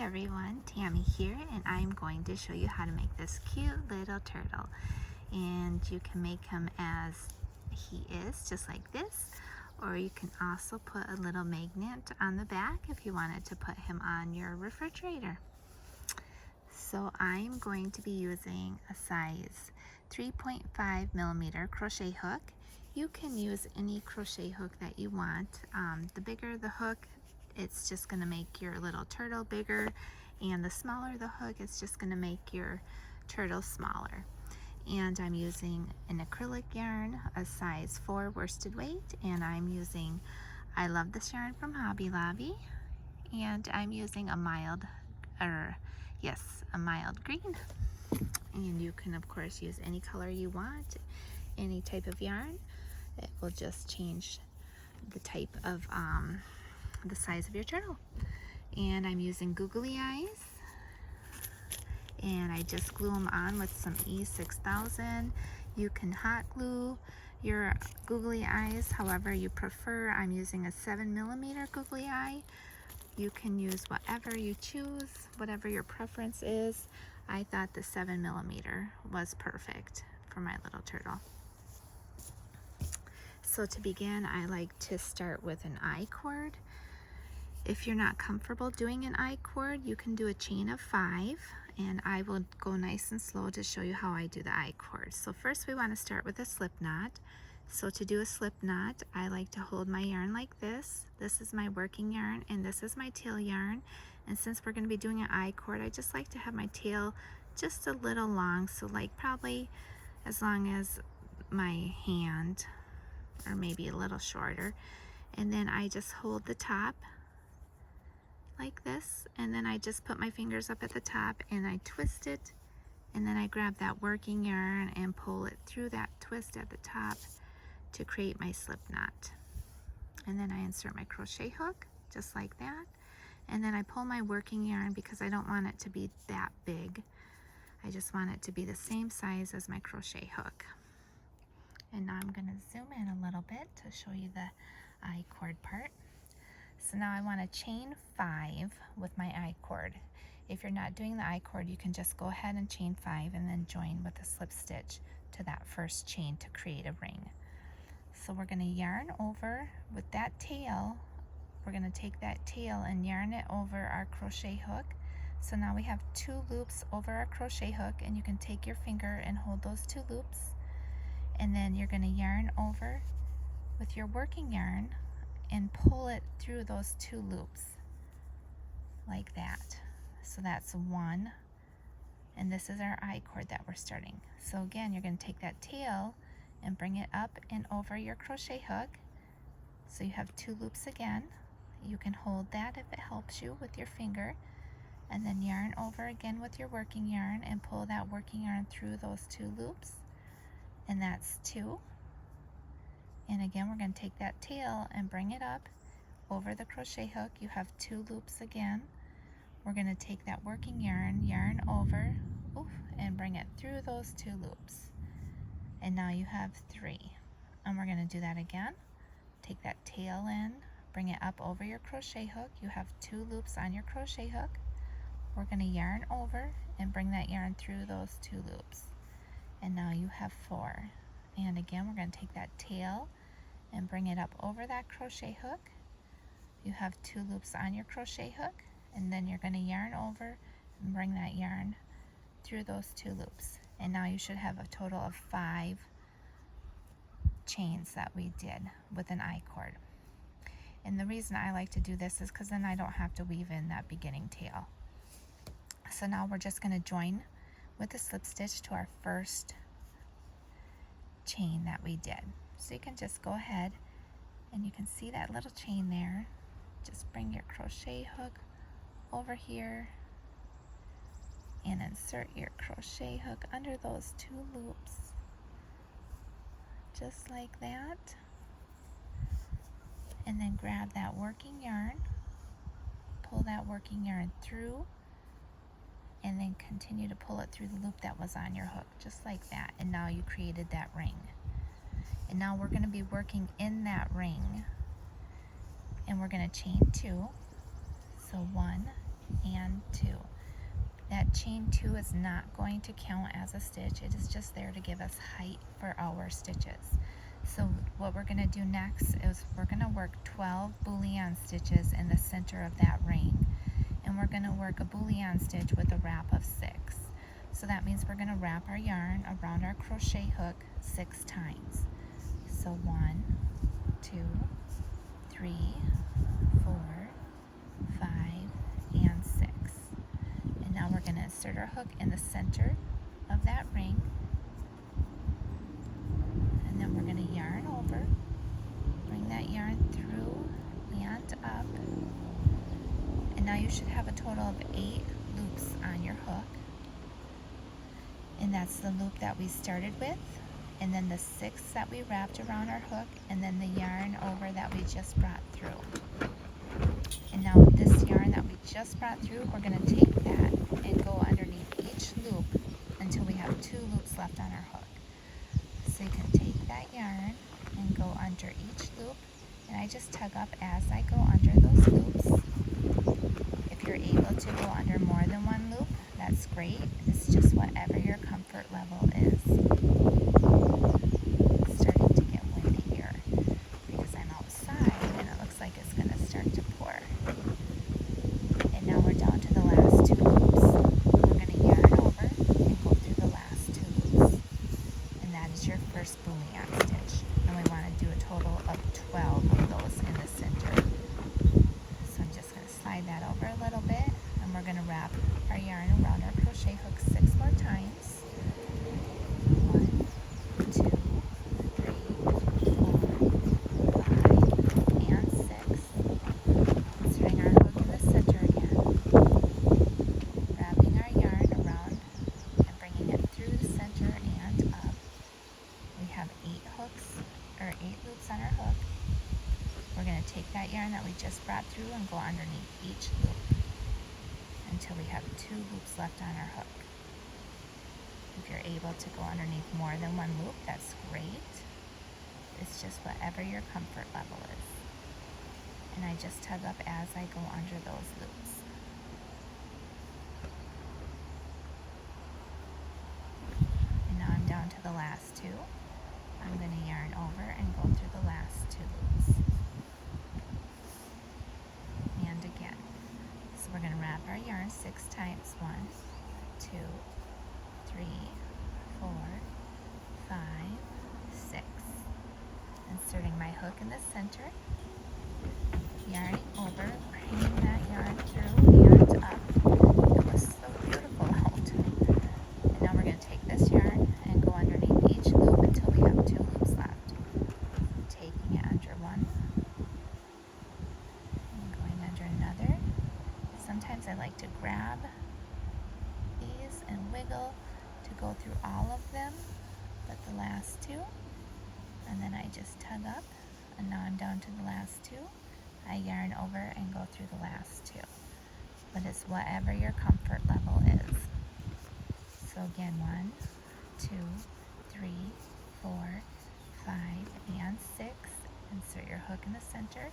everyone, Tammy here, and I'm going to show you how to make this cute little turtle. And you can make him as he is, just like this, or you can also put a little magnet on the back if you wanted to put him on your refrigerator. So I'm going to be using a size 3.5 millimeter crochet hook. You can use any crochet hook that you want. The bigger the hook, it's just going to make your little turtle bigger, and the smaller the hook, it's just going to make your turtle smaller. And I'm using an acrylic yarn, a size 4 worsted weight, and I'm using I Love This yarn from Hobby Lobby, and I'm using a mild green. And you can of course use any color you want, any type of yarn. It will just change the type of the size of your turtle. And I'm using googly eyes, and I just glue them on with some E6000. You can hot glue your googly eyes however you prefer. I'm using a 7 millimeter googly eye. You can use whatever you choose, whatever your preference is. I thought the 7 millimeter was perfect for my little turtle. So to begin, I like to start with an I-cord. If you're not comfortable doing an I-cord, you can do a chain of 5, and I will go nice and slow to show you how I do the I-cord. So first we want to start with a slip knot. So to do a slip knot, I like to hold my yarn like this. This is my working yarn, and this is my tail yarn. And since we're going to be doing an I-cord, I just like to have my tail just a little long, so like probably as long as my hand, or maybe a little shorter. And then I just hold the top like this, and then I just put my fingers up at the top and I twist it, and then I grab that working yarn and pull it through that twist at the top to create my slip knot. And then I insert my crochet hook just like that, and then I pull my working yarn because I don't want it to be that big. I just want it to be the same size as my crochet hook. And now I'm going to zoom in a little bit to show you the I-cord part. So now I want to chain 5 with my I-cord. If you're not doing the I-cord, you can just go ahead and chain 5 and then join with a slip stitch to that first chain to create a ring. So we're going to yarn over with that tail. We're going to take that tail and yarn it over our crochet hook. So now we have 2 loops over our crochet hook, and you can take your finger and hold those 2 loops. And then you're going to yarn over with your working yarn and pull it through those 2 loops like that. So that's 1, and this is our I-cord that we're starting. So again, you're going to take that tail and bring it up and over your crochet hook. So you have 2 loops again. You can hold that if it helps you with your finger, and then yarn over again with your working yarn and pull that working yarn through those 2 loops, and that's 2. And again, we're going to take that tail and bring it up over the crochet hook. You have 2 loops again. We're going to take that working yarn, yarn over, and bring it through those 2 loops. And now you have 3. And we're going to do that again. Take that tail in, bring it up over your crochet hook. You have 2 loops on your crochet hook. We're going to yarn over and bring that yarn through those 2 loops. And now you have 4. And again, we're going to take that tail and bring it up over that crochet hook. You have 2 loops on your crochet hook, and then you're going to yarn over and bring that yarn through those 2 loops. And now you should have a total of 5 chains that we did with an I-cord. And the reason I like to do this is because then I don't have to weave in that beginning tail. So now we're just going to join with a slip stitch to our first chain that we did. So you can just go ahead and you can see that little chain there. Just bring your crochet hook over here and insert your crochet hook under those 2 loops, just like that. And then grab that working yarn, pull that working yarn through, and then continue to pull it through the loop that was on your hook, just like that. And now you created that ring. And now we're going to be working in that ring, and we're going to chain 2. So 1, and 2. That chain 2 is not going to count as a stitch. It is just there to give us height for our stitches. So what we're going to do next is we're going to work 12 bullion stitches in the center of that ring. And we're going to work a bullion stitch with a wrap of 6. So that means we're going to wrap our yarn around our crochet hook 6 times. So 1, 2, 3, 4, 5, and 6. And now we're going to insert our hook in the center of that ring. And then we're going to yarn over, bring that yarn through and up. And now you should have a total of 8 loops on your hook. And that's the loop that we started with, and then the 6 that we wrapped around our hook, and then the yarn over that we just brought through. And now this yarn that we just brought through, we're going to take that and go underneath each loop until we have 2 loops left on our hook. So you can take that yarn and go under each loop, and I just tug up as I go under those loops. If you're able to go under more than one loop, that's great. It's just whatever your comfort level is. It's starting to get windy here because I'm outside and it looks like it's going to start to pour. And now we're down to the last 2 loops. We're going to yarn over and go through the last 2 loops. And that is your first bullion stitch. And we want to do a total of 12 of those in the center. So I'm just going to slide that over a little bit, and we're going to wrap our yarn around our crochet hook 6 more times. 1, 2, 3, 4, 5, and 6. Inserting our hook in the center again. Wrapping our yarn around and bringing it through the center and up. We have 8 loops on our hook. We're going to take that yarn that we just brought through and go underneath each loop until we have 2 loops left on our hook. If you're able to go underneath more than one loop, that's great. It's just whatever your comfort level is. And I just tug up as I go under those loops. And now I'm down to the last 2. I'm going to yarn over and go through the last 2 loops. And again. So we're going to wrap our yarn 6 times. 1, 2, 3, 4, 5, 6. Inserting my hook in the center, yarning over, bringing that yarn through and up. It was so beautiful out. And now we're going to take this yarn and go underneath each loop until we have 2 loops left. Taking it under one and going under another. Sometimes I like to grab these and wiggle to go through all of them, but the last 2, and then I just tug up, and now I'm down to the last 2. I yarn over and go through the last 2, but it's whatever your comfort level is. So again, 1, 2, 3, 4, 5, and 6. Insert your hook in the center,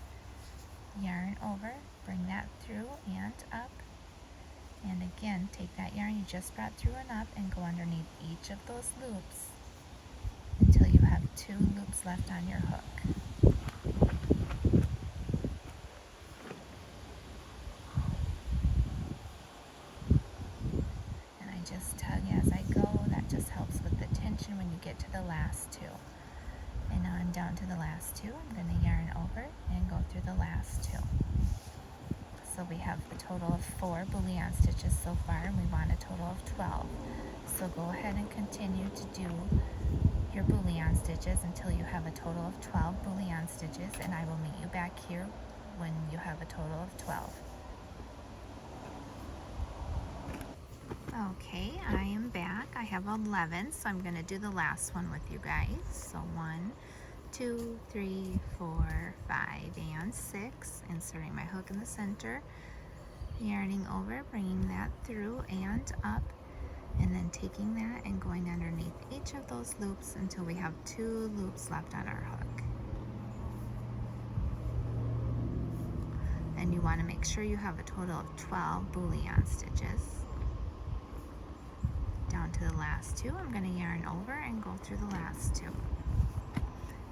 yarn over, bring that through and up, and again take that yarn you just brought through and up and go underneath each of those loops until you have 2 loops left on your hook. And I just tug as I go. That just helps with the tension when you get to the last 2. And now I'm down to the last 2. I'm going to yarn over and go through the last 2. So we have a total of 4 bullion stitches so far, and we want a total of 12. So go ahead and continue to do your bullion stitches until you have a total of 12 bullion stitches, and I will meet you back here when you have a total of 12. Okay, I am back. I have 11, so I'm going to do the last one with you guys. So 1, 2, 3, 4, 5, and 6. Inserting my hook in the center, yarning over, bringing that through and up, and then taking that and going underneath each of those loops until we have 2 loops left on our hook. And you want to make sure you have a total of 12 bullion stitches. Down to the last two, I'm going to yarn over and go through the last two.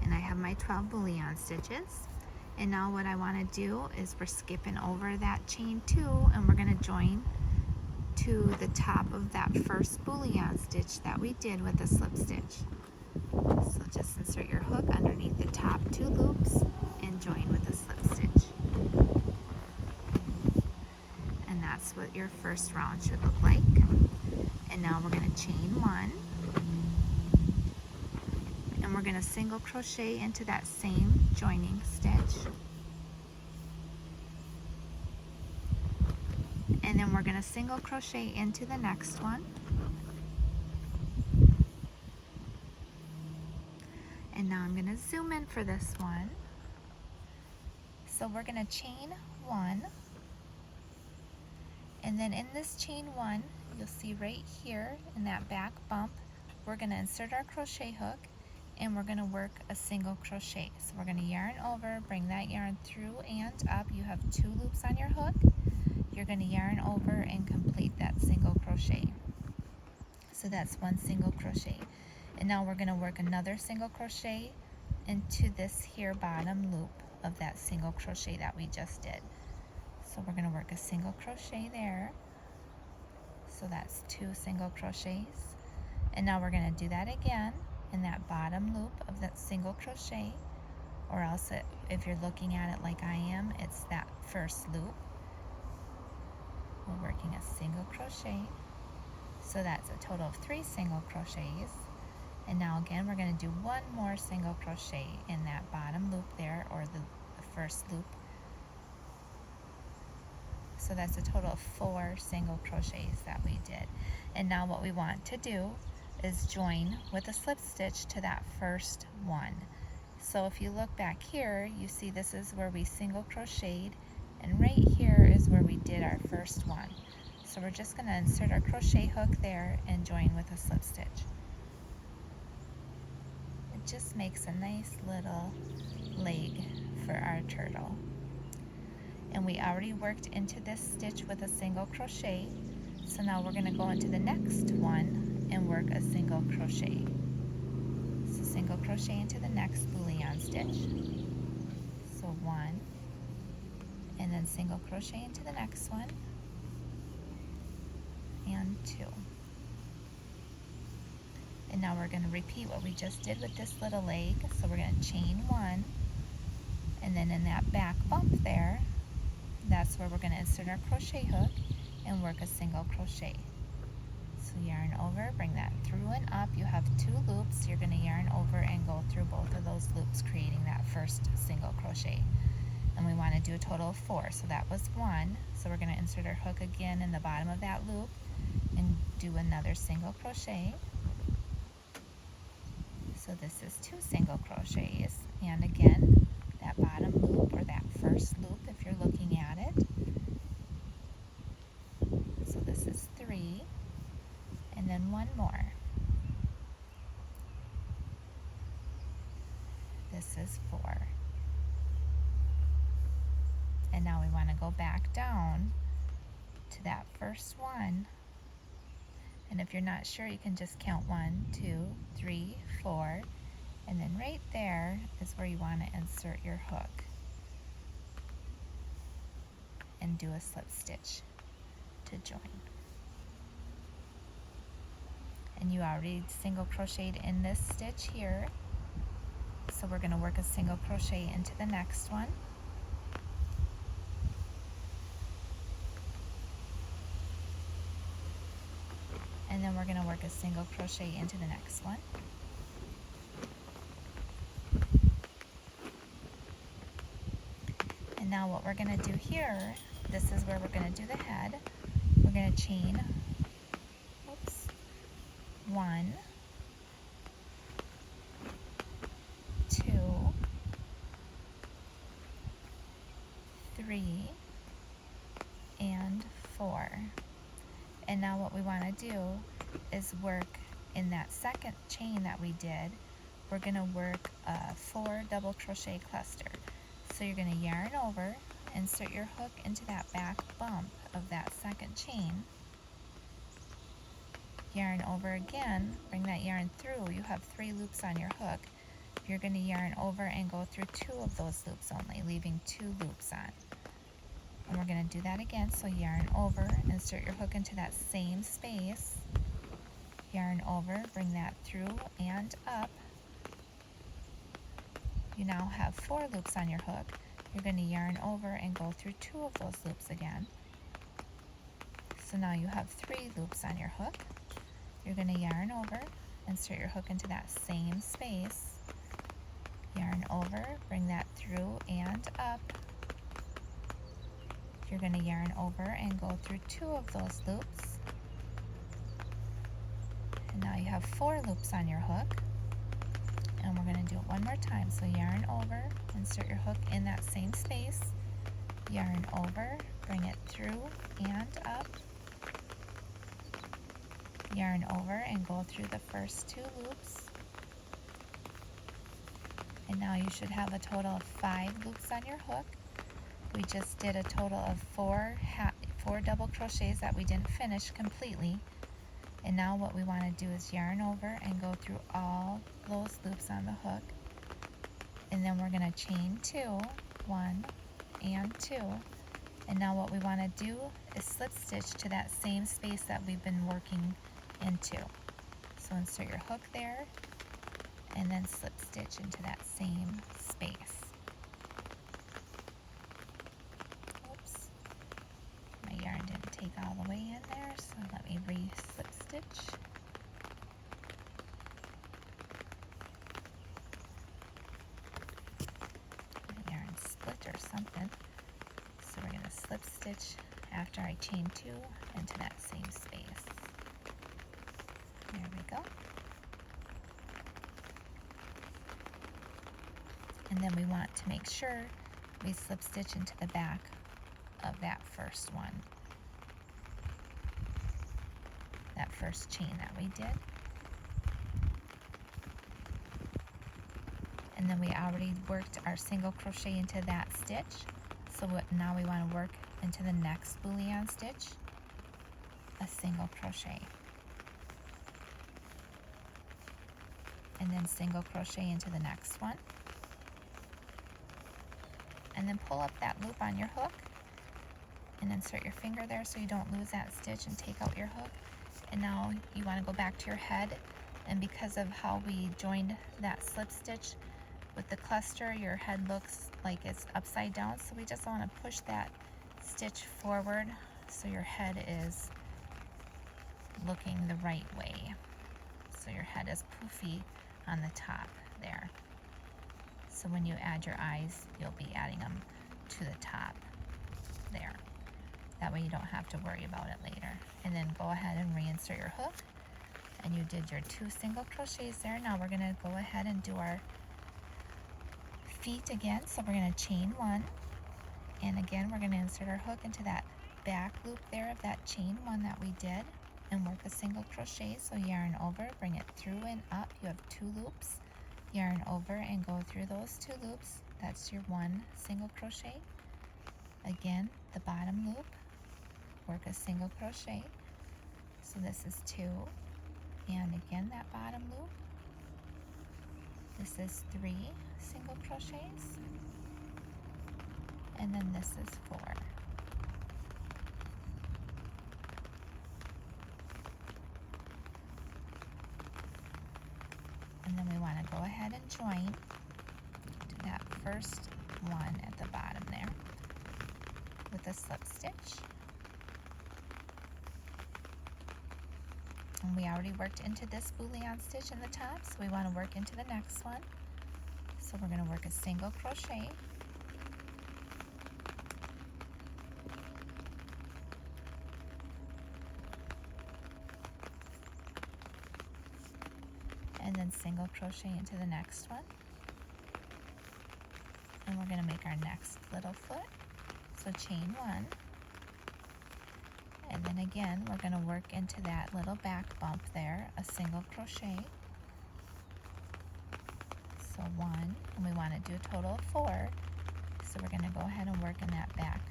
And I have my 12 bullion stitches. And now what I want to do is we're skipping over that chain 2 and we're going to join to the top of that first bullion stitch that we did with the slip stitch. So just insert your hook underneath the top 2 loops and join with the slip stitch. And that's what your first round should look like. And now we're going to chain 1. And we're going to single crochet into that same joining stitch. And then we're going to single crochet into the next one. And now I'm going to zoom in for this one. So we're going to chain 1. And then in this chain 1, you'll see right here in that back bump, we're going to insert our crochet hook and we're going to work a single crochet. So we're going to yarn over, bring that yarn through and up. You have 2 loops on your hook. You're going to yarn over and complete that single crochet. So that's 1 single crochet. And now we're going to work another single crochet into this here bottom loop of that single crochet that we just did. So we're going to work a single crochet there. So that's 2 single crochets. And now we're going to do that again in that bottom loop of that single crochet, or else if you're looking at it like I am, it's that first loop. We're working a single crochet. So that's a total of 3 single crochets. And now again, we're going to do 1 more single crochet in that bottom loop there, or the first loop. So that's a total of 4 single crochets that we did. And now what we want to do is join with a slip stitch to that first one. So if you look back here, you see this is where we single crocheted, and right here is where we did our first one. So we're just going to insert our crochet hook there and join with a slip stitch. It just makes a nice little leg for our turtle. And we already worked into this stitch with a single crochet, so now we're going to go into the next one and work a single crochet. So single crochet into the next bullion stitch. So 1, and then single crochet into the next one, and 2. And now we're going to repeat what we just did with this little leg. So we're going to chain 1, and then in that back bump there, that's where we're going to insert our crochet hook and work a single crochet. So yarn over, bring that through and up. You have 2 loops. You're going to yarn over and go through both of those loops, creating that first single crochet. And we want to do a total of 4. So that was 1. So we're going to insert our hook again in the bottom of that loop and do another single crochet. So this is 2 single crochets. And again, that bottom loop, or that first loop if you're looking at it. So this is 3, and then 1 more. This is 4. And now we want to go back down to that first one. And if you're not sure, you can just count 1, 2, 3, 4. And then right there is where you want to insert your hook and do a slip stitch to join. And you already single crocheted in this stitch here, so we're going to work a single crochet into the next one. And then we're going to work a single crochet into the next one. And now what we're going to do here, this is where we're going to do the head. We're going to chain 1, 2, 3, and 4. And now what we want to do is work in that second chain that we did, we're going to work a 4 double crochet cluster. So you're going to yarn over insert your hook into that back bump of that second chain, yarn over again, bring that yarn through. You have 3 loops on your hook. You're going to yarn over and go through 2 of those loops only, leaving 2 loops on. And we're going to do that again. So yarn over, insert your hook into that same space, yarn over, bring that through and up. You now have 4 loops on your hook. You're going to yarn over and go through 2 of those loops again. So now you have 3 loops on your hook. You're going to yarn over, insert your hook into that same space, yarn over, bring that through and up. You're going to yarn over and go through 2 of those loops. And now you have 4 loops on your hook. And we're going to do it one more time. So yarn over, insert your hook in that same space, yarn over, bring it through and up, yarn over and go through the first 2 loops. And now you should have a total of 5 loops on your hook. We just did a total of 4 double crochets that we didn't finish completely. And now what we want to do is yarn over and go through all those loops on the hook. And then we're going to chain 2, 1 and 2. And now what we want to do is slip stitch to that same space that we've been working into. So insert your hook there and then slip stitch into that same space. Oops, my yarn didn't take all the way in there, so let me re-slip stitch. My yarn split or something, so we're going to slip stitch after I chain 2 into that same space. There we go. And then we want to make sure we slip stitch into the back of that first one, that first chain that we did. And then we already worked our single crochet into that stitch. So now we want to work into the next boolean stitch, a single crochet. And then single crochet into the next one. And then pull up that loop on your hook and insert your finger there so you don't lose that stitch and take out your hook. And now you want to go back to your head, and because of how we joined that slip stitch with the cluster, your head looks like it's upside down, so we just want to push that stitch forward so your head is looking the right way. So your head is poofy on the top there. So when you add your eyes, you'll be adding them to the top there. That way you don't have to worry about it later. And then go ahead and reinsert your hook. And you did your 2 single crochets there. Now we're going to go ahead and do our feet again. So we're going to chain 1. And again, we're going to insert our hook into that back loop there of that chain 1 that we did. And work a single crochet. So yarn over, bring it through and up. You have 2 loops. Yarn over and go through those 2 loops. That's your 1 single crochet. Again, the bottom loop, work a single crochet. So this is 2, and again that bottom loop. This is 3 single crochets, and then this is 4. And then we want to go ahead and join to that first one at the bottom there with a slip stitch. And we already worked into this boolean stitch in the top, so we want to work into the next one. So we're going to work a single crochet, and then single crochet into the next one. And we're going to make our next little foot. So chain 1. And then again, we're going to work into that little back bump there, a single crochet. So 1, and we want to do a total of 4. So we're going to go ahead and work in that back,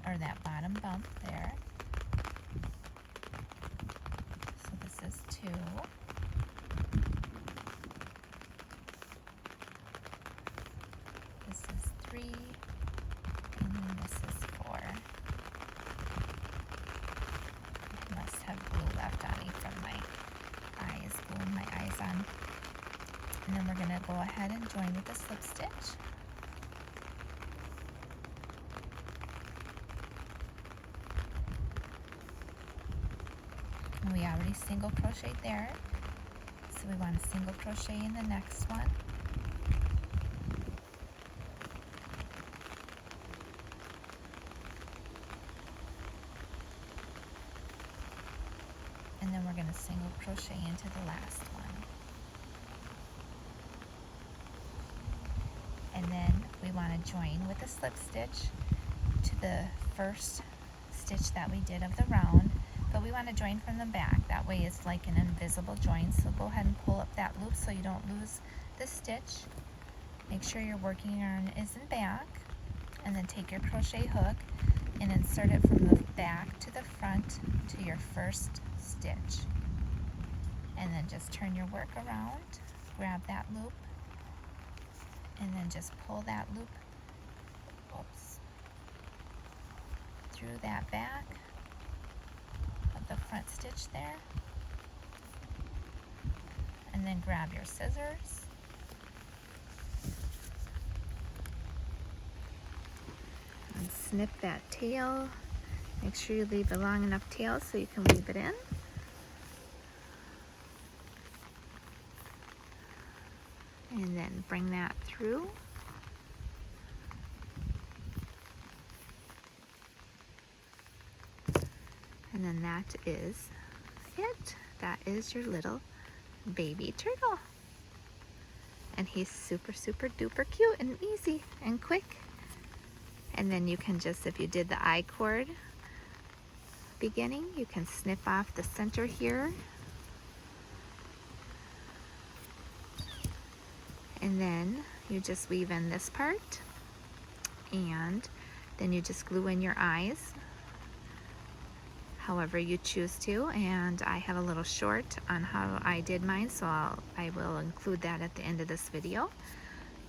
or that bottom bump there. So this is 2. This is 3. And then this is 4. I must have glue left on me from my eyes, gluing my eyes on. And then we're going to go ahead and join with a slip stitch. And we already single crocheted there, so we want to single crochet in the next one. And then we're going to single crochet into the last one. And then we want to join with a slip stitch to the first stitch that we did of the round, but we want to join from the back. That way it's like an invisible join, so go ahead and pull up that loop so you don't lose the stitch. Make sure your working yarn is in back, and then take your crochet hook and insert it from the back to the front to your first stitch. And then just turn your work around, grab that loop, and then just pull that loop through that back of the front stitch there, and then grab your scissors and snip that tail. Make sure you leave a long enough tail so you can weave it in. And then bring that through. And then that is it. That is your little baby turtle. And he's super, super duper cute and easy and quick. And then you can just, if you did the I cord beginning, you can snip off the center here. And then you just weave in this part, and then you just glue in your eyes however you choose to. And I have a little short on how I did mine, so I will include that at the end of this video.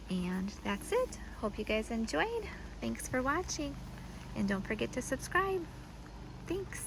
And that's it. Hope you guys enjoyed. Thanks for watching, and don't forget to subscribe. Thanks.